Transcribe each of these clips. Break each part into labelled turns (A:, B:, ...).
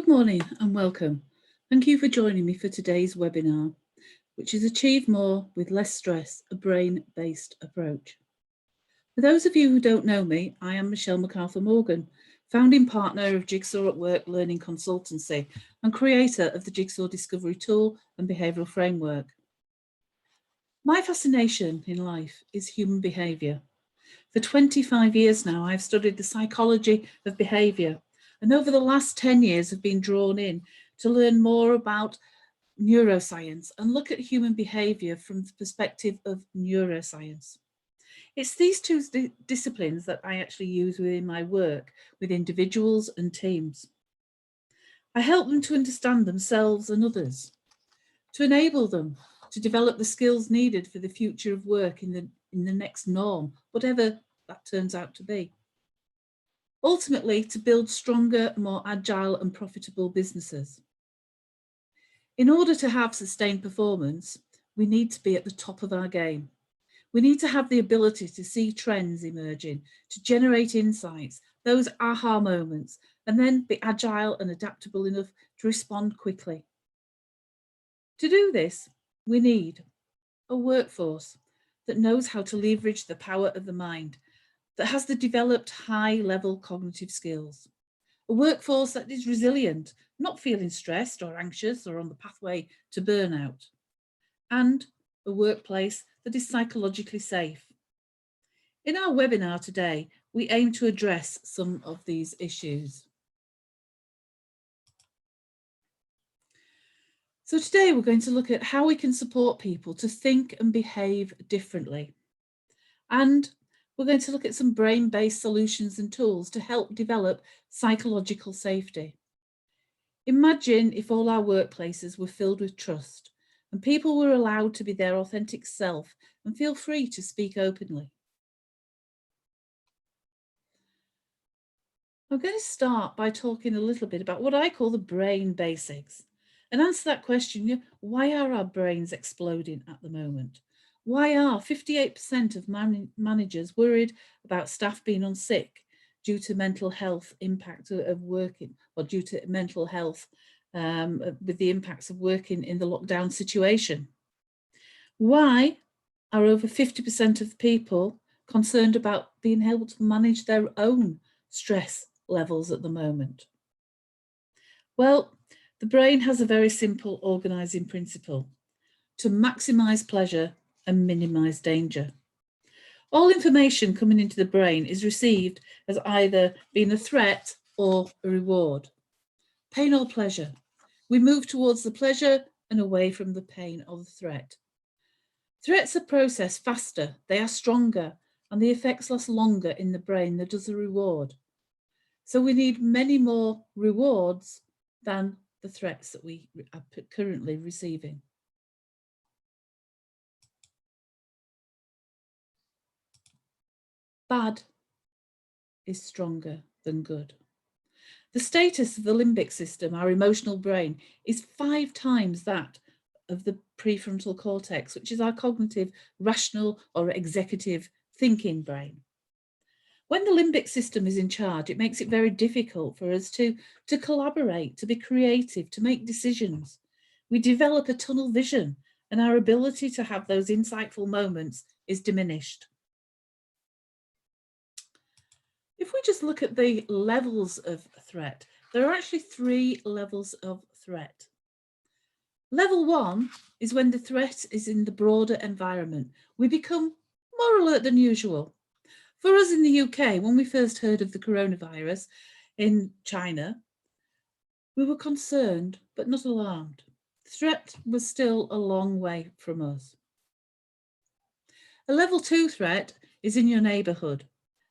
A: Good morning and welcome. Thank you for joining me for today's webinar, which is Achieve More with Less Stress, a brain-based approach. For those of you who don't know me, I am Michelle McArthur-Morgan, founding partner of Jigsaw at Work Learning Consultancy and creator of the Jigsaw Discovery Tool and Behavioural Framework. My fascination in life is human behaviour. For 25 years now, I've studied the psychology of behaviour, and over the last 10 years have been drawn in to learn more about neuroscience and look at human behaviour from the perspective of neuroscience. It's these two disciplines that I actually use within my work with individuals and teams. I help them to understand themselves and others, to enable them to develop the skills needed for the future of work in the next norm, whatever that turns out to be. Ultimately, to build stronger, more agile and profitable businesses. In order to have sustained performance, we need to be at the top of our game. We need to have the ability to see trends emerging, to generate insights, those aha moments, and then be agile and adaptable enough to respond quickly. To do this, we need a workforce that knows how to leverage the power of the mind, that has the developed high-level cognitive skills, a workforce that is resilient, not feeling stressed or anxious or on the pathway to burnout, and a workplace that is psychologically safe. In our webinar today, we aim to address some of these issues. So today we're going to look at how we can support people to think and behave differently. And we're going to look at some brain-based solutions and tools to help develop psychological safety. Imagine if all our workplaces were filled with trust and people were allowed to be their authentic self and feel free to speak openly. I'm going to start by talking a little bit about what I call the brain basics and answer that question, why are our brains exploding at the moment? Why are 58% of managers worried about staff being on sick due to mental health impact of working, or due to mental health with the impacts of working in the lockdown situation? Why are over 50% of people concerned about being able to manage their own stress levels at the moment? Well, the brain has a very simple organizing principle: to maximize pleasure and minimize danger. All information coming into the brain is received as either being a threat or a reward. Pain or pleasure. We move towards the pleasure and away from the pain or the threat. Threats are processed faster, they are stronger, and the effects last longer in the brain than does the reward. So we need many more rewards than the threats that we are currently receiving. Bad is stronger than good. The status of the limbic system, our emotional brain, is 5 times that of the prefrontal cortex, which is our cognitive, rational or executive thinking brain. When the limbic system is in charge, it makes it very difficult for us to collaborate, to be creative, to make decisions. We develop a tunnel vision and our ability to have those insightful moments is diminished. If we just look at the levels of threat, there are actually 3 levels of threat. Level 1 is when the threat is in the broader environment. We become more alert than usual. For us in the UK, when we first heard of the coronavirus in China, we were concerned but not alarmed. The threat was still a long way from us. A level 2 threat is in your neighbourhood.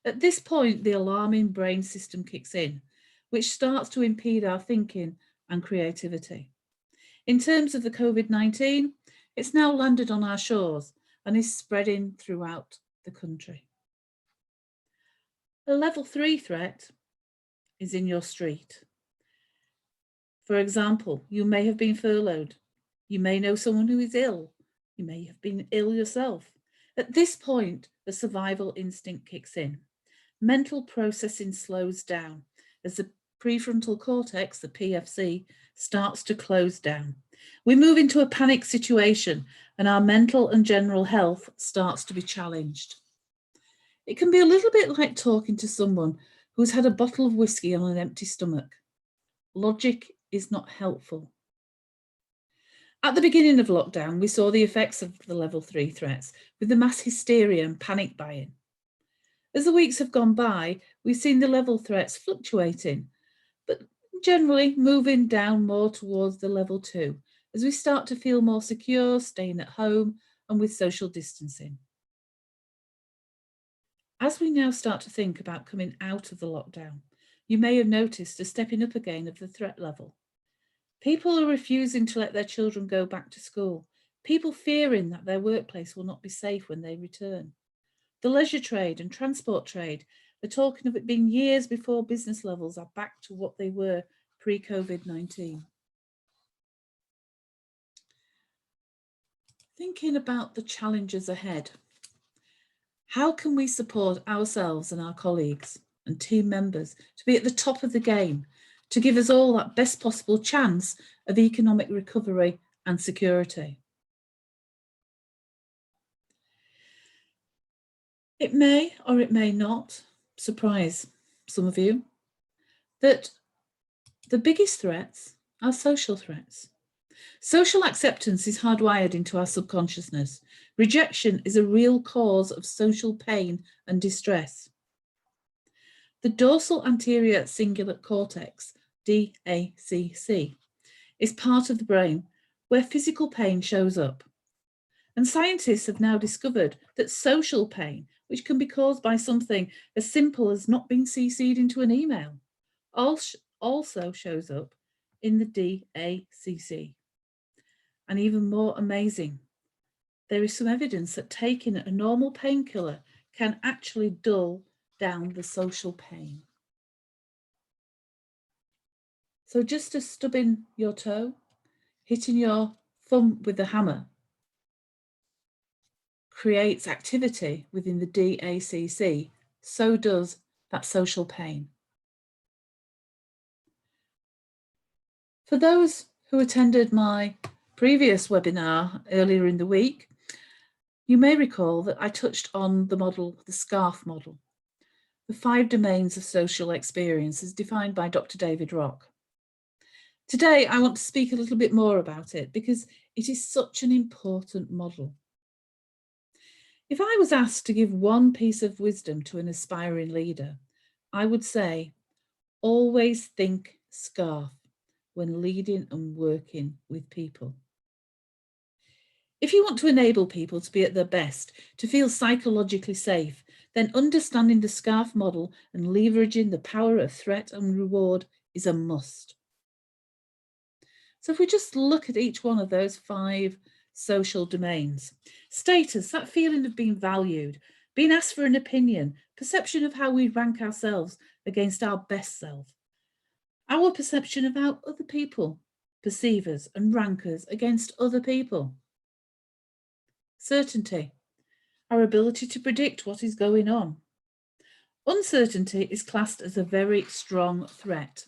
A: At this point, the alarming brain system kicks in, which starts to impede our thinking and creativity. In terms of the COVID-19, it's now landed on our shores and is spreading throughout the country. A level 3 threat is in your street. For example, you may have been furloughed. You may know someone who is ill. You may have been ill yourself. At this point, the survival instinct kicks in. Mental processing slows down as the prefrontal cortex, the PFC, starts to close down. We move into a panic situation and our mental and general health starts to be challenged. It can be a little bit like talking to someone who's had a bottle of whiskey on an empty stomach. Logic is not helpful. At the beginning of lockdown, we saw the effects of the level 3 threats with the mass hysteria and panic buying. As the weeks have gone by, we've seen the level threats fluctuating, but generally moving down more towards the level 2 as we start to feel more secure, staying at home and with social distancing. As we now start to think about coming out of the lockdown, you may have noticed a stepping up again of the threat level. People are refusing to let their children go back to school, people fearing that their workplace will not be safe when they return. The leisure trade and transport trade are talking of it being years before business levels are back to what they were pre-COVID-19. Thinking about the challenges ahead, how can we support ourselves and our colleagues and team members to be at the top of the game, to give us all that best possible chance of economic recovery and security? It may or it may not surprise some of you that the biggest threats are social threats. Social acceptance is hardwired into our subconsciousness. Rejection is a real cause of social pain and distress. The dorsal anterior cingulate cortex, DACC, is part of the brain where physical pain shows up. And scientists have now discovered that social pain, which can be caused by something as simple as not being CC'd into an email, also shows up in the DACC. And even more amazing, there is some evidence that taking a normal painkiller can actually dull down the social pain. So just as stubbing your toe, hitting your thumb with a hammer creates activity within the DACC, so does that social pain. For those who attended my previous webinar earlier in the week, you may recall that I touched on the model, the SCARF model, the 5 domains of social experience as defined by Dr. David Rock. Today, I want to speak a little bit more about it because it is such an important model. If I was asked to give one piece of wisdom to an aspiring leader, I would say, always think SCARF when leading and working with people. If you want to enable people to be at their best, to feel psychologically safe, then understanding the SCARF model and leveraging the power of threat and reward is a must. So if we just look at each one of those 5 social domains, status, that feeling of being valued, being asked for an opinion, perception of how we rank ourselves against our best self, our perception of how other people perceive us and rank us against other people. Certainty, our ability to predict what is going on. Uncertainty is classed as a very strong threat.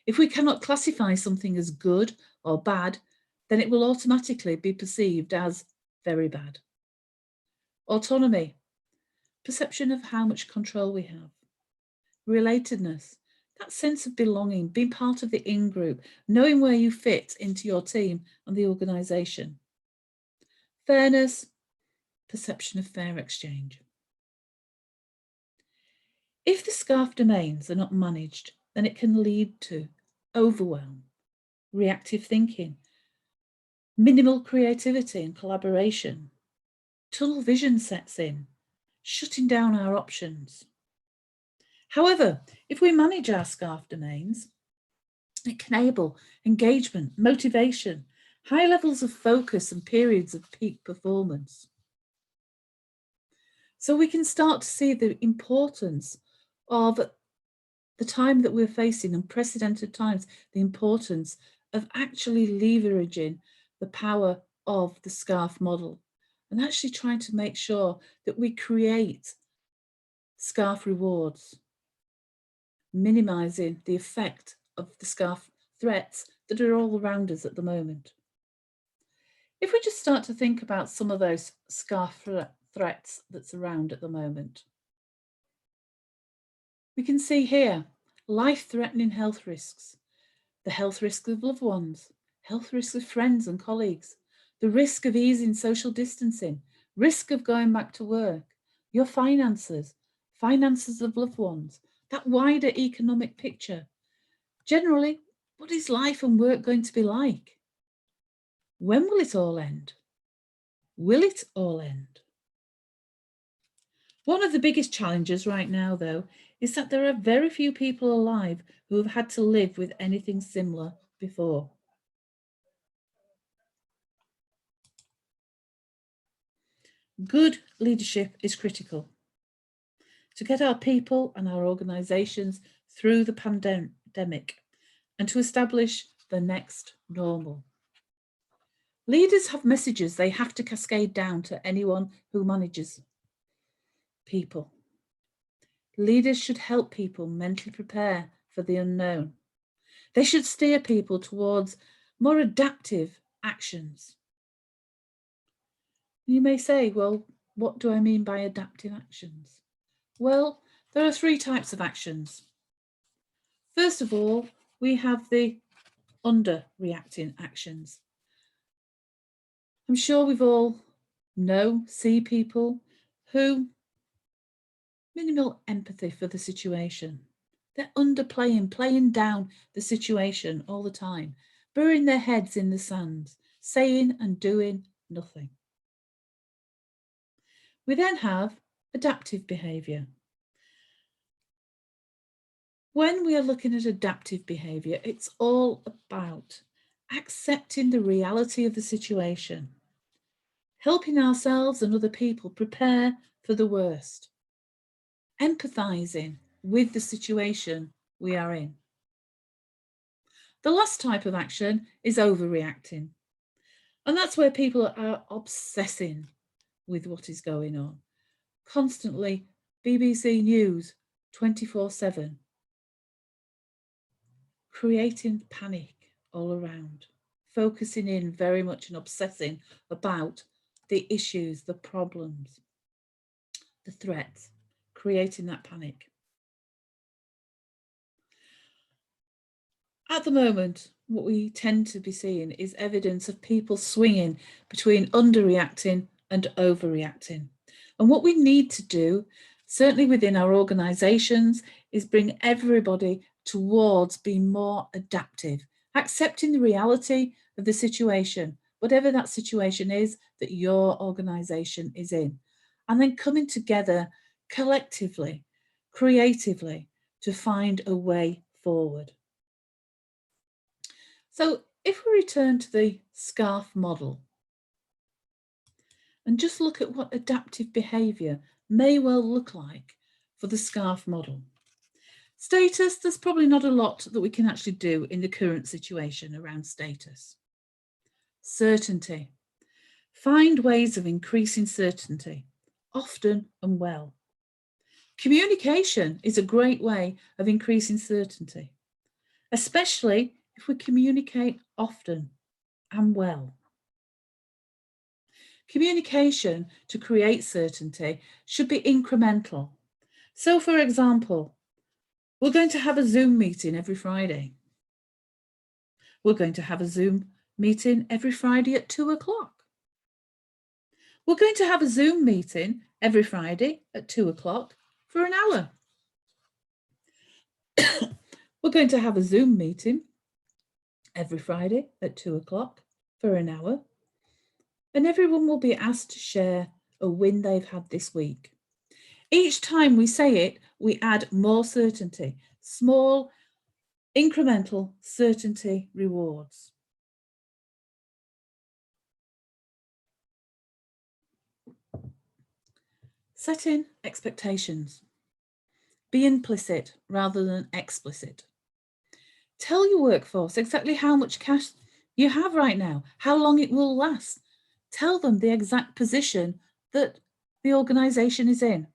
A: If we cannot classify something as good or bad, then it will automatically be perceived as very bad. Autonomy, perception of how much control we have. Relatedness, that sense of belonging, being part of the in-group, knowing where you fit into your team and the organisation. Fairness, perception of fair exchange. If the SCARF domains are not managed, then it can lead to overwhelm, reactive thinking, minimal creativity and collaboration. Tunnel vision sets in, shutting down our options. However, if we manage our SCARF domains, it can enable engagement, motivation, high levels of focus and periods of peak performance. So we can start to see the importance of the time that we're facing, unprecedented times, the importance of actually leveraging the power of the SCARF model and actually trying to make sure that we create SCARF rewards, minimizing the effect of the scarf threats that are all around us at the moment. If we just start to think about some of those scarf threats that's around at the moment, we can see here life-threatening health risks, the health risks of loved ones, health risks of friends and colleagues, the risk of easing social distancing, risk of going back to work, your finances, finances of loved ones, that wider economic picture. Generally, what is life and work going to be like? When will it all end? Will it all end? One of the biggest challenges right now, though, is that there are very few people alive who have had to live with anything similar before. Good leadership is critical to get our people and our organisations through the pandemic and to establish the next normal. Leaders have messages they have to cascade down to anyone who manages people. Leaders should help people mentally prepare for the unknown. They should steer people towards more adaptive actions. You may say, well, what do I mean by adaptive actions? Well, there are three types of actions. First of all, we have the under-reacting actions. I'm sure we've all see people who minimal empathy for the situation. They're underplaying, playing down the situation all the time, burying their heads in the sand, saying and doing nothing. We then have adaptive behaviour. When we are looking at adaptive behaviour, it's all about accepting the reality of the situation, helping ourselves and other people prepare for the worst, empathising with the situation we are in. The last type of action is overreacting. And that's where people are obsessing with what is going on. Constantly, BBC News, 24/7. Creating panic all around. Focusing in very much and obsessing about the issues, the problems, the threats. Creating that panic. At the moment, what we tend to be seeing is evidence of people swinging between underreacting and overreacting. And what we need to do, certainly within our organisations, is bring everybody towards being more adaptive, accepting the reality of the situation, whatever that situation is that your organisation is in, and then coming together collectively, creatively, to find a way forward. So if we return to the SCARF model and just look at what adaptive behaviour may well look like for the SCARF model. Status, there's probably not a lot that we can actually do in the current situation around status. Certainty. Find ways of increasing certainty, often and well. Communication is a great way of increasing certainty, especially if we communicate often and well. Communication to create certainty should be incremental. So, for example, we're going to have a Zoom meeting every Friday. We're going to have a Zoom meeting every Friday at 2 o'clock. We're going to have a Zoom meeting every Friday at 2 o'clock for an hour. We're going to have a Zoom meeting every Friday at 2 o'clock for an hour. And everyone will be asked to share a win they've had this week. Each time we say it, we add more certainty, small, incremental certainty rewards. Setting expectations. Be implicit rather than explicit. Tell your workforce exactly how much cash you have right now, how long it will last. Tell them the exact position that the organisation is in.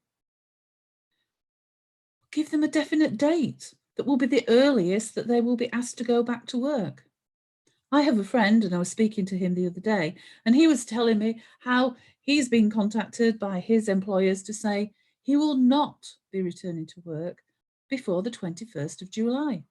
A: Give them a definite date. that will be the earliest that they will be asked to go back to work. I have a friend, and I was speaking to him the other day, and he was telling me how he's been contacted by his employers to say he will not be returning to work before the 21st of July.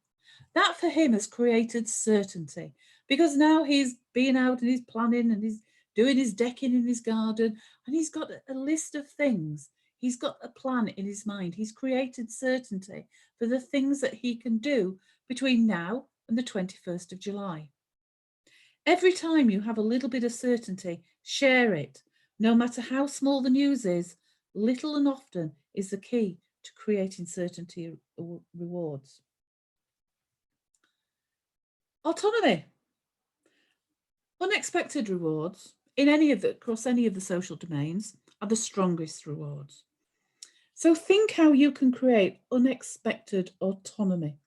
A: That for him has created certainty, because now he's been out and he's planning and he's doing his decking in his garden, and he's got a list of things. He's got a plan in his mind. He's created certainty for the things that he can do between now and the 21st of July. Every time you have a little bit of certainty, share it. No matter how small the news is, little and often is the key to creating certainty rewards. Autonomy. Unexpected rewards across any of the social domains are the strongest rewards. So think how you can create unexpected autonomy.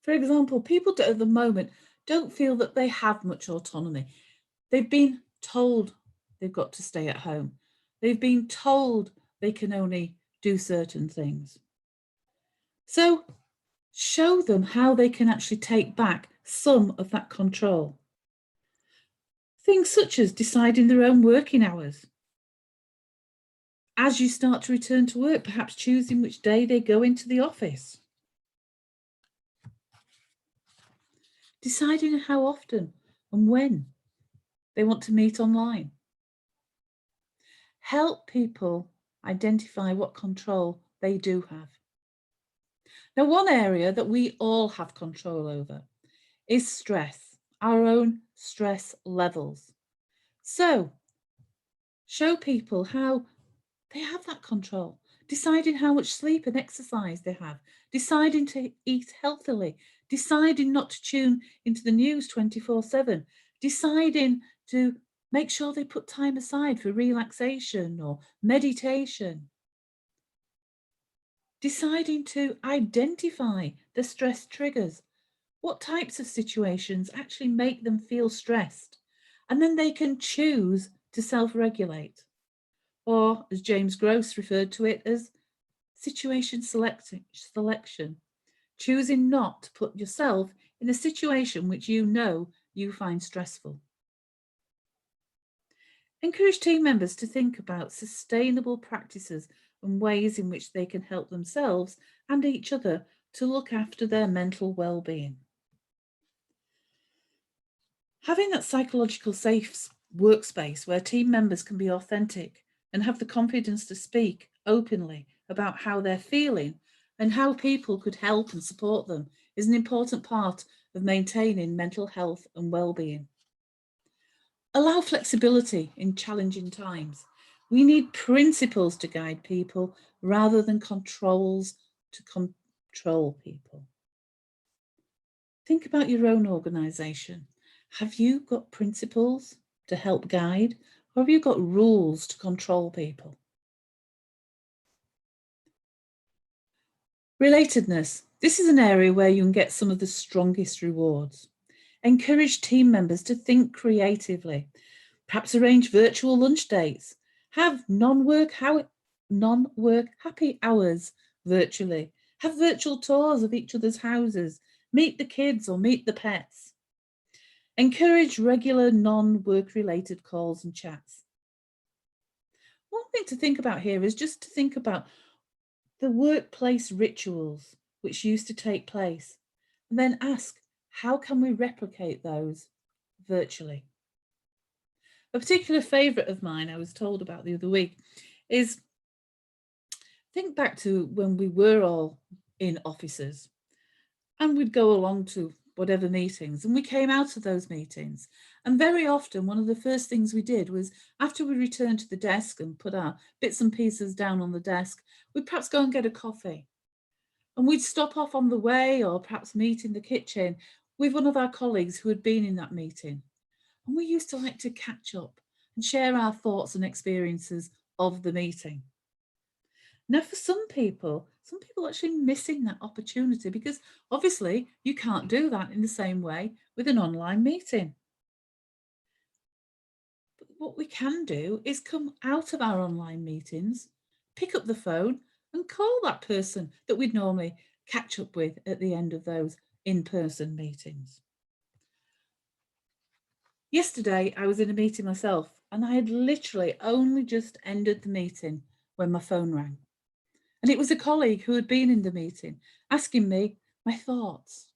A: For example, people at the moment don't feel that they have much autonomy. They've been told they've got to stay at home. They've been told they can only do certain things. So show them how they can actually take back some of that control. Things such as deciding their own working hours. As you start to return to work, perhaps choosing which day they go into the office. Deciding how often and when they want to meet online. Help people identify what control they do have. Now, one area that we all have control over is stress, our own stress levels. So, show people how they have that control, deciding how much sleep and exercise they have, deciding to eat healthily, deciding not to tune into the news 24/7, deciding to make sure they put time aside for relaxation or meditation, deciding to identify the stress triggers. What types of situations actually make them feel stressed? And then they can choose to self-regulate. Or, as James Gross referred to it, as situation selection, choosing not to put yourself in a situation which you know you find stressful. Encourage team members to think about sustainable practices and ways in which they can help themselves and each other to look after their mental well-being. Having that psychological safe workspace where team members can be authentic and have the confidence to speak openly about how they're feeling and how people could help and support them is an important part of maintaining mental health and well-being. Allow flexibility in challenging times. We need principles to guide people rather than controls to control people. Think about your own organisation. Have you got principles to help guide, or have you got rules to control people? Relatedness. This is an area where you can get some of the strongest rewards. Encourage team members to think creatively. Perhaps arrange virtual lunch dates. Have non-work happy hours virtually. Have virtual tours of each other's houses. Meet the kids or meet the pets. Encourage regular non-work related calls and chats. One thing to think about here is just to think about the workplace rituals which used to take place, and then ask, how can we replicate those virtually? A particular favourite of mine I was told about the other week is, think back to when we were all in offices and we'd go along to whatever meetings, and we came out of those meetings, and very often one of the first things we did was, after we returned to the desk and put our bits and pieces down on the desk, we'd perhaps go and get a coffee, and we'd stop off on the way or perhaps meet in the kitchen with one of our colleagues who had been in that meeting, and we used to like to catch up and share our thoughts and experiences of the meeting. Now, for some people are actually missing that opportunity because obviously you can't do that in the same way with an online meeting. But what we can do is come out of our online meetings, pick up the phone and call that person that we'd normally catch up with at the end of those in-person meetings. Yesterday, I was in a meeting myself, and I had literally only just ended the meeting when my phone rang. And it was a colleague who had been in the meeting asking me my thoughts.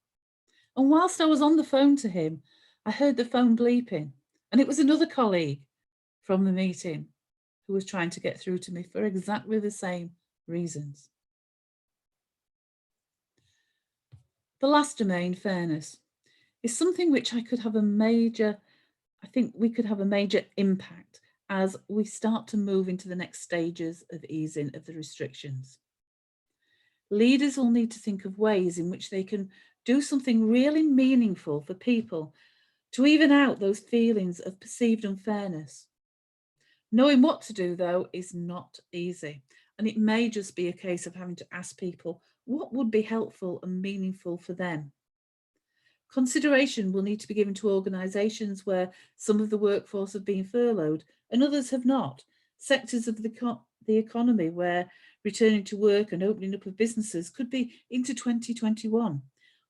A: And whilst I was on the phone to him, I heard the phone bleeping, and it was another colleague from the meeting who was trying to get through to me for exactly the same reasons. The last domain, fairness, is something which I think we could have a major impact as we start to move into the next stages of easing of the restrictions. Leaders will need to think of ways in which they can do something really meaningful for people to even out those feelings of perceived unfairness. Knowing what to do, though, is not easy, and it may just be a case of having to ask people what would be helpful and meaningful for them. Consideration will need to be given to organisations where some of the workforce have been furloughed and others have not, sectors of the economy where returning to work and opening up of businesses could be into 2021.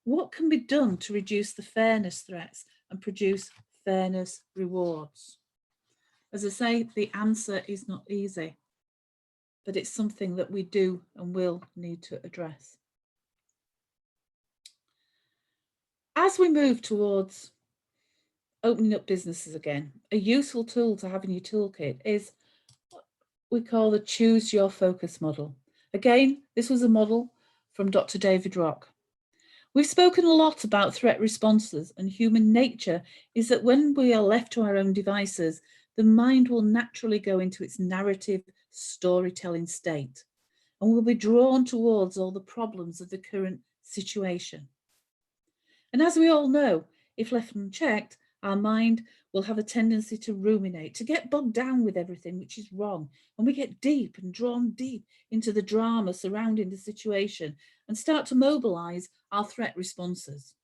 A: What can be done to reduce the fairness threats and produce fairness rewards? As I say, the answer is not easy, but it's something that we do and will need to address. As we move towards opening up businesses again, a useful tool to have in your toolkit is what we call the Choose Your Focus model. Again, this was a model from Dr. David Rock. We've spoken a lot about threat responses, and human nature is that when we are left to our own devices, the mind will naturally go into its narrative storytelling state and will be drawn towards all the problems of the current situation. And as we all know, if left unchecked, our mind will have a tendency to ruminate, to get bogged down with everything which is wrong. And we get deep and drawn deep into the drama surrounding the situation and start to mobilize our threat responses.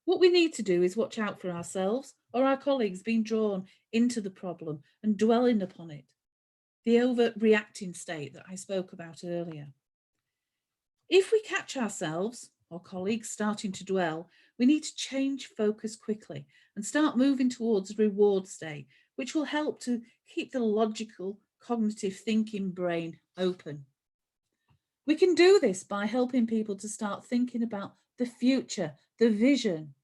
A: What we need to do is watch out for ourselves or our colleagues being drawn into the problem and dwelling upon it, the overreacting state that I spoke about earlier. If we catch ourselves or colleagues starting to dwell, we need to change focus quickly and start moving towards a reward state, which will help to keep the logical, cognitive thinking brain open. We can do this by helping people to start thinking about the future, the vision,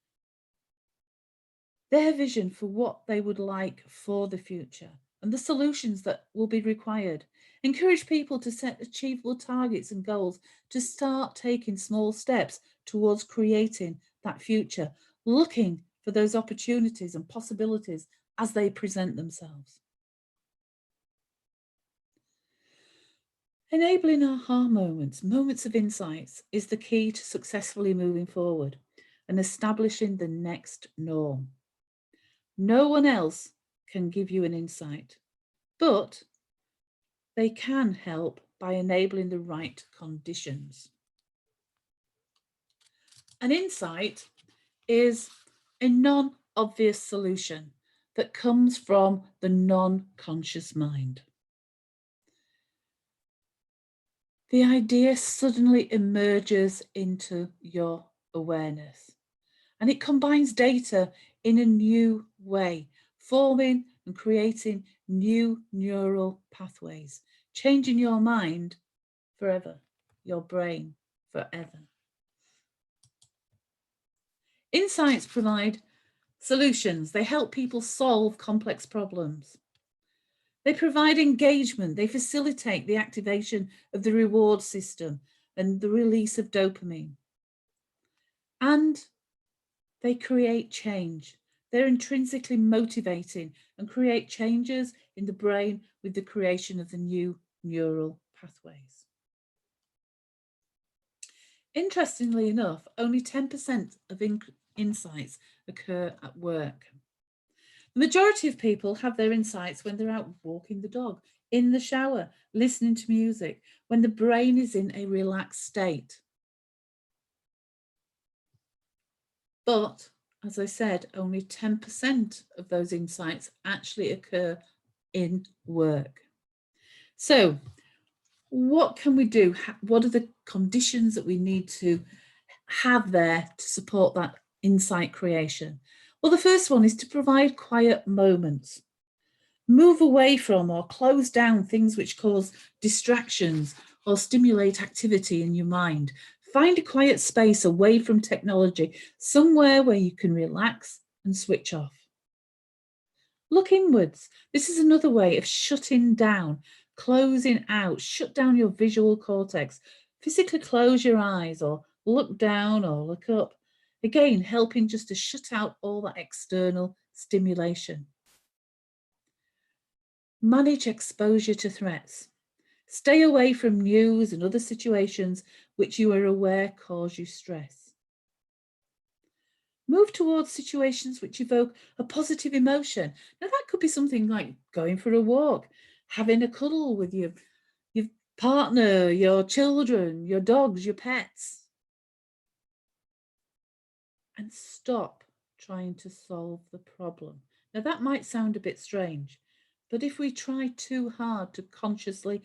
A: their vision for what they would like for the future and the solutions that will be required. Encourage people to set achievable targets and goals to start taking small steps towards creating that future, looking for those opportunities and possibilities as they present themselves. Enabling aha moments, moments of insights, is the key to successfully moving forward and establishing the next norm. No one else can give you an insight, but they can help by enabling the right conditions. An insight is a non-obvious solution that comes from the non-conscious mind. The idea suddenly emerges into your awareness, and it combines data in a new way, forming and creating new neural pathways, changing your mind forever, your brain forever. Insights provide solutions. They help people solve complex problems. They provide engagement. They facilitate the activation of the reward system and the release of dopamine. And they create change. They're intrinsically motivating and create changes in the brain with the creation of the new neural pathways. Interestingly enough, only 10% of insights occur at work. The majority of people have their insights when they're out walking the dog, in the shower, listening to music, when the brain is in a relaxed state. But, as I said, only 10% of those insights actually occur in work. So, What can we do? What are the conditions that we need to have there to support that insight creation? Well, the first one is to provide quiet moments. Move away from or close down things which cause distractions or stimulate activity in your mind. Find a quiet space away from technology, somewhere where you can relax and switch off. Look inwards. This is another way of shutting down, closing out. Shut down your visual cortex. Physically close your eyes or look down or look up. Again, helping just to shut out all that external stimulation. Manage exposure to threats. Stay away from news and other situations which you are aware cause you stress. Move towards situations which evoke a positive emotion. Now, that could be something like going for a walk, having a cuddle with your partner, your children, your dogs, your pets. And stop trying to solve the problem. Now, that might sound a bit strange, but if we try too hard to consciously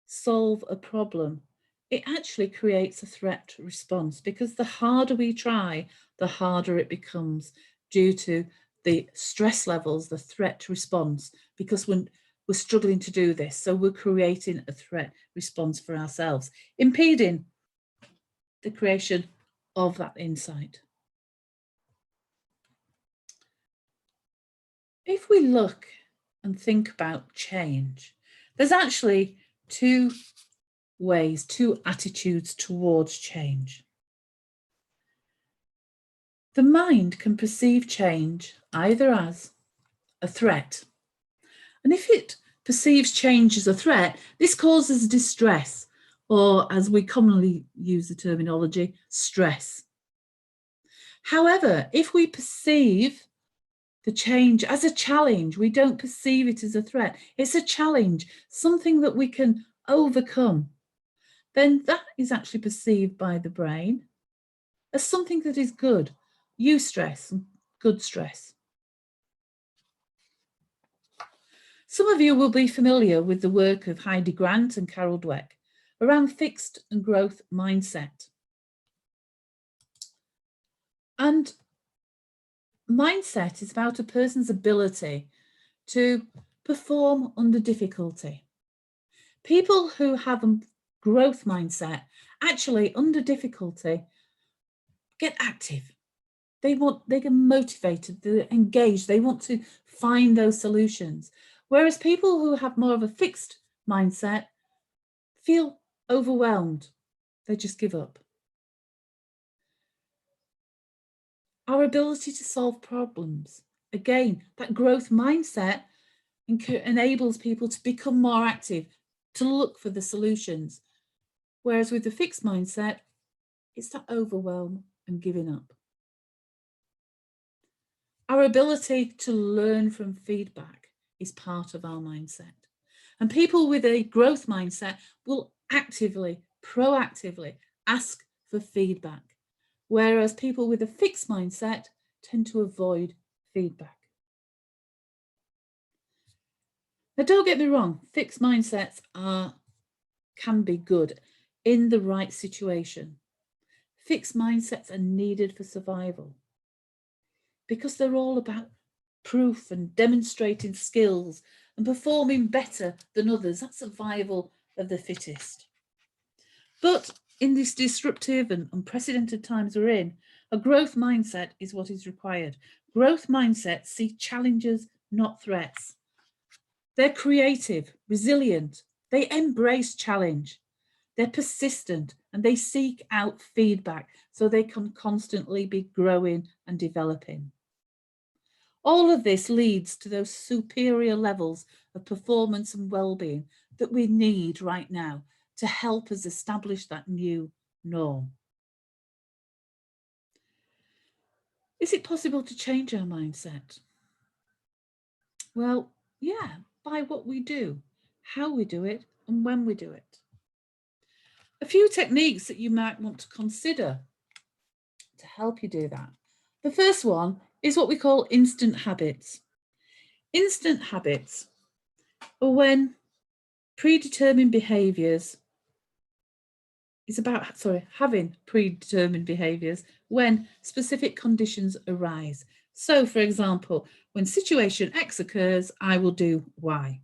A: solve a problem, it actually creates a threat response, because the harder we try, the harder it becomes due to the stress levels, the threat response, because we're struggling to do this. So we're creating a threat response for ourselves, impeding the creation of that insight. If we look and think about change, there's actually two ways, two attitudes towards change. The mind can perceive change either as a threat, and if it perceives change as a threat, this causes distress, or as we commonly use the terminology, stress. However, if we perceive the change as a challenge, we don't perceive it as a threat, it's a challenge, something that we can overcome, then that is actually perceived by the brain as something that is good, eustress, good stress. Some of you will be familiar with the work of Heidi Grant and Carol Dweck around fixed and growth mindset. And mindset is about a person's ability to perform under difficulty. People who have a growth mindset actually under difficulty get active. They get motivated, they're engaged, they want to find those solutions. Whereas people who have more of a fixed mindset feel overwhelmed. They just give up. Our ability to solve problems, again, that growth mindset enables people to become more active, to look for the solutions. Whereas with the fixed mindset, it's that overwhelm and giving up. Our ability to learn from feedback is part of our mindset. And people with a growth mindset will actively, proactively ask for feedback, whereas people with a fixed mindset tend to avoid feedback. Now, don't get me wrong, fixed mindsets can be good in the right situation. Fixed mindsets are needed for survival because they're all about proof and demonstrating skills and performing better than others. That's survival of the fittest. But in these disruptive and unprecedented times we're in, a growth mindset is what is required. Growth mindsets see challenges, not threats. They're creative, resilient, they embrace challenge, they're persistent, and they seek out feedback so they can constantly be growing and developing. All of this leads to those superior levels of performance and well-being that we need right now to help us establish that new norm. Is it possible to change our mindset? Well, yeah, by what we do, how we do it, and when we do it. A few techniques that you might want to consider to help you do that. The first one is what we call instant habits. Instant habits are when Predetermined behaviours is about, having predetermined behaviours when specific conditions arise. So, for example, when situation X occurs, I will do Y.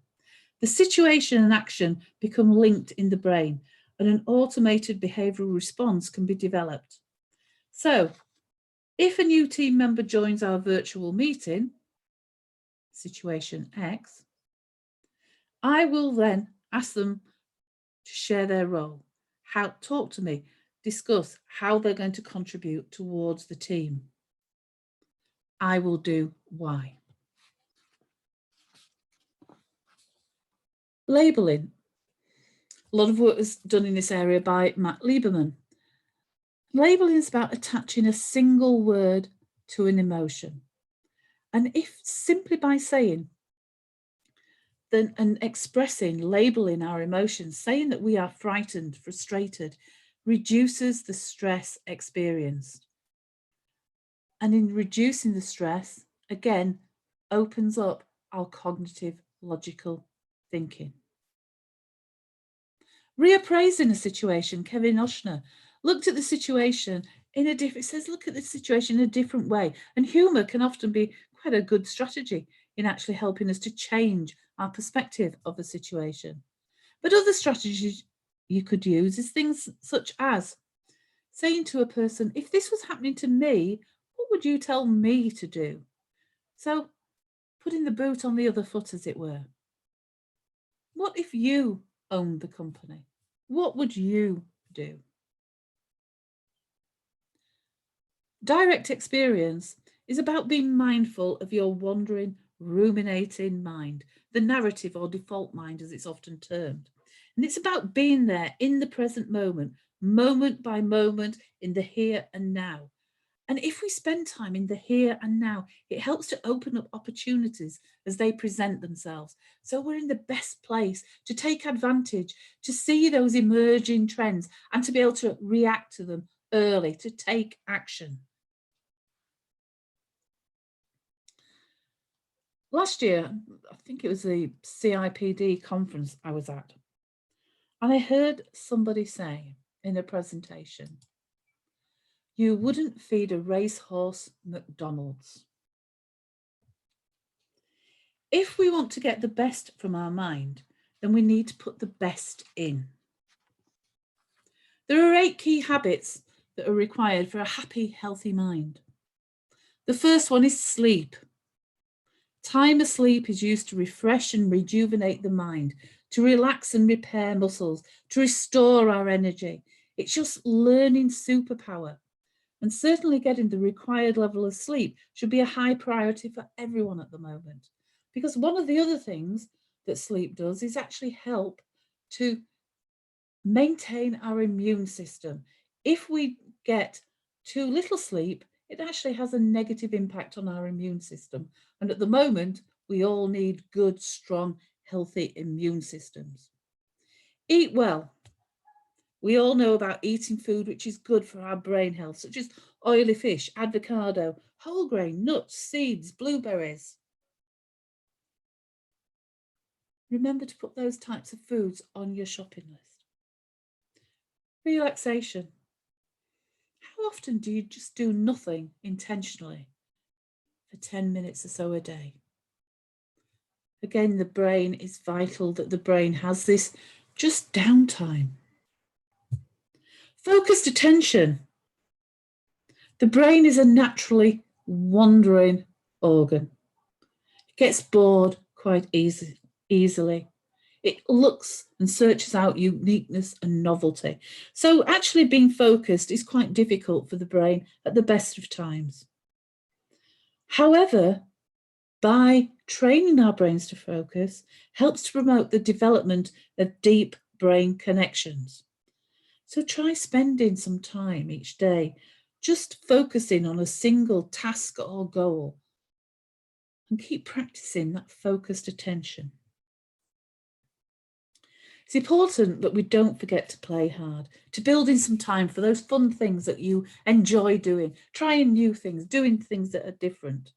A: The situation and action become linked in the brain, and an automated behavioural response can be developed. So, if a new team member joins our virtual meeting, situation X, I will then ask them to share their role, talk to me, discuss how they're going to contribute towards the team. I will do Y. Labelling. A lot of work is done in this area by Matt Lieberman. Labelling is about attaching a single word to an emotion. And if simply by saying and expressing, labeling our emotions, saying that we are frightened, frustrated, reduces the stress experienced. And in reducing the stress, again, opens up our cognitive, logical thinking. Reappraising a situation, Kevin Oshner looked at the situation in a different, says, look at the situation in a different way. And humour can often be quite a good strategy in actually helping us to change our perspective of the situation. But other strategies you could use is things such as saying to a person, if this was happening to me, what would you tell me to do? So putting the boot on the other foot, as it were. What if you owned the company? What would you do? Direct experience is about being mindful of your wandering, ruminating mind, the narrative or default mind as it's often termed. And it's about being there in the present moment by moment, in the here and now. And if we spend time in the here and now, it helps to open up opportunities as they present themselves. So we're in the best place to take advantage, to see those emerging trends and to be able to react to them early, to take action. Last year, I think it was the CIPD conference I was at, and I heard somebody say in a presentation, you wouldn't feed a racehorse McDonald's. If we want to get the best from our mind, then we need to put the best in. There are 8 key habits that are required for a happy, healthy mind. The first one is sleep. Time asleep is used to refresh and rejuvenate the mind, to relax and repair muscles, to restore our energy. It's just learning superpower. And certainly getting the required level of sleep should be a high priority for everyone at the moment. Because one of the other things that sleep does is actually help to maintain our immune system. If we get too little sleep, it actually has a negative impact on our immune system. And at the moment, we all need good, strong, healthy immune systems. Eat well. We all know about eating food which is good for our brain health, such as oily fish, avocado, whole grain, nuts, seeds, blueberries. Remember to put those types of foods on your shopping list. Relaxation. How often do you just do nothing intentionally for 10 minutes or so a day? Again, the brain is vital that the brain has this just downtime. Focused attention. The brain is a naturally wandering organ. It gets bored quite easily. It looks and searches out uniqueness and novelty. So actually being focused is quite difficult for the brain at the best of times. However, by training our brains to focus helps to promote the development of deep brain connections. So try spending some time each day just focusing on a single task or goal and keep practicing that focused attention. It's important that we don't forget to play hard, to build in some time for those fun things that you enjoy doing, trying new things, doing things that are different.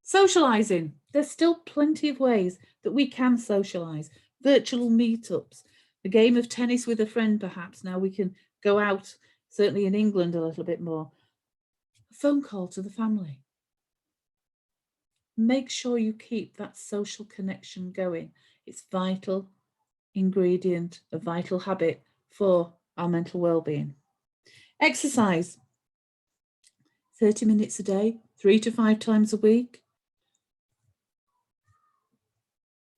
A: Socialising. There's still plenty of ways that we can socialise. Virtual meetups, a game of tennis with a friend perhaps. Now we can go out, certainly in England, a little bit more. A phone call to the family. Make sure you keep that social connection going. It's vital ingredient, a vital habit for our mental well-being. Exercise. 30 minutes a day, 3 to 5 times a week,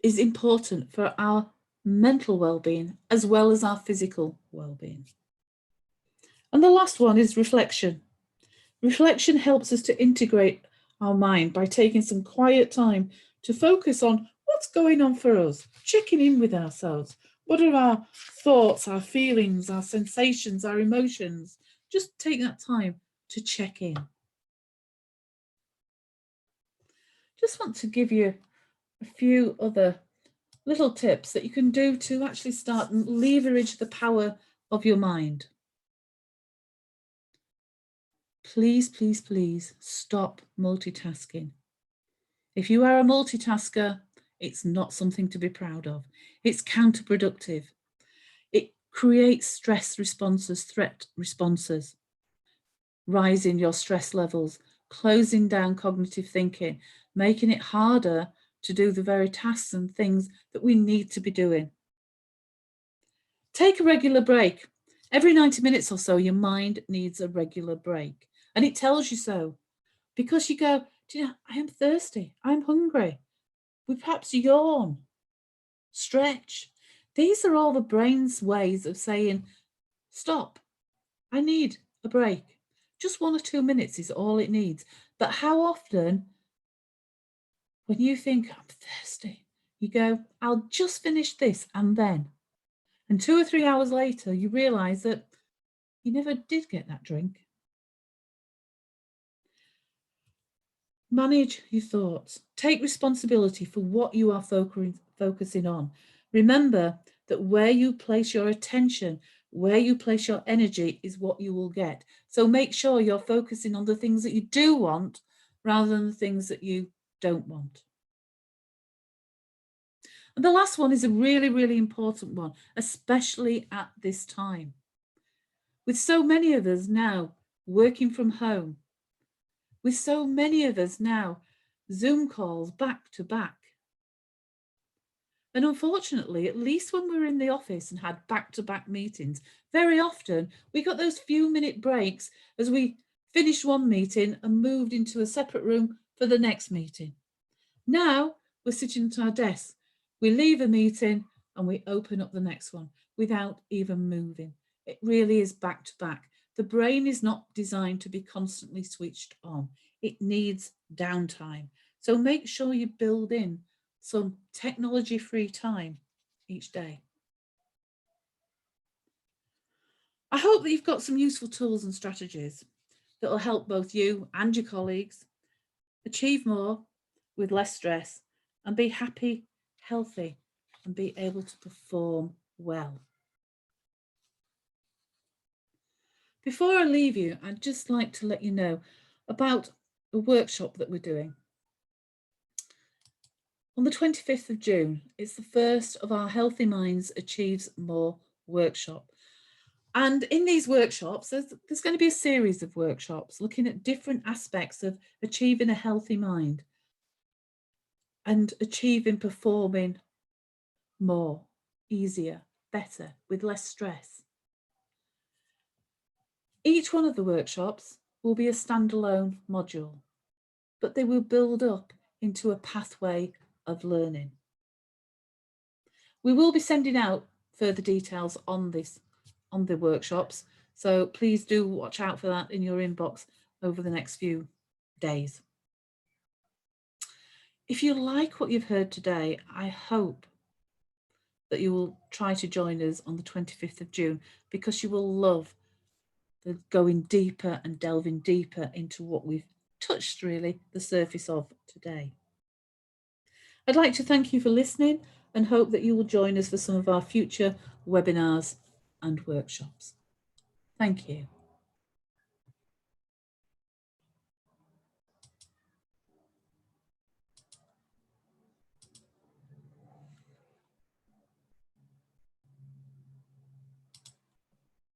A: is important for our mental well-being as well as our physical well-being. And the last one is reflection. Reflection helps us to integrate our mind by taking some quiet time to focus on what's going on for us, checking in with ourselves. What are our thoughts, our feelings, our sensations, our emotions? Just take that time to check in. Just want to give you a few other little tips that you can do to actually start and leverage the power of your mind. Please, please, please stop multitasking. If you are a multitasker, it's not something to be proud of. It's counterproductive. It creates stress responses, threat responses, rising your stress levels, closing down cognitive thinking, making it harder to do the very tasks and things that we need to be doing. Take a regular break. Every 90 minutes or so, your mind needs a regular break. And it tells you so. Because you go, do you know, I am thirsty, I'm hungry. We perhaps yawn, stretch. These are all the brain's ways of saying, stop, I need a break. Just 1 or 2 minutes is all it needs. But how often, when you think, I'm thirsty, you go, I'll just finish this and then. And 2 or 3 hours later, you realise that you never did get that drink. Manage your thoughts. Take responsibility for what you are focusing on. Remember that where you place your attention, where you place your energy is what you will get. So make sure you're focusing on the things that you do want rather than the things that you don't want. And the last one is a really, really important one, especially at this time. With so many of us now working from home, with so many of us now Zoom calls back to back. And unfortunately, at least when we were in the office and had back-to-back meetings, very often we got those few minute breaks as we finished one meeting and moved into a separate room for the next meeting. Now we're sitting at our desk. We leave a meeting and we open up the next one without even moving. It really is back to back. The brain is not designed to be constantly switched on. It needs downtime. So make sure you build in some technology-free time each day. I hope that you've got some useful tools and strategies that will help both you and your colleagues achieve more with less stress and be happy, healthy, and be able to perform well. Before I leave you, I'd just like to let you know about a workshop that we're doing. On the 25th of June, it's the first of our Healthy Minds Achieves More workshop. And in these workshops, there's going to be a series of workshops looking at different aspects of achieving a healthy mind and achieving performing more, easier, better, with less stress. Each one of the workshops will be a standalone module, but they will build up into a pathway of learning. We will be sending out further details on the workshops, so please do watch out for that in your inbox over the next few days. If you like what you've heard today, I hope that you will try to join us on the 25th of June because you will love the going deeper and delving deeper into what we've touched really the surface of today. I'd like to thank you for listening and hope that you will join us for some of our future webinars and workshops. Thank you.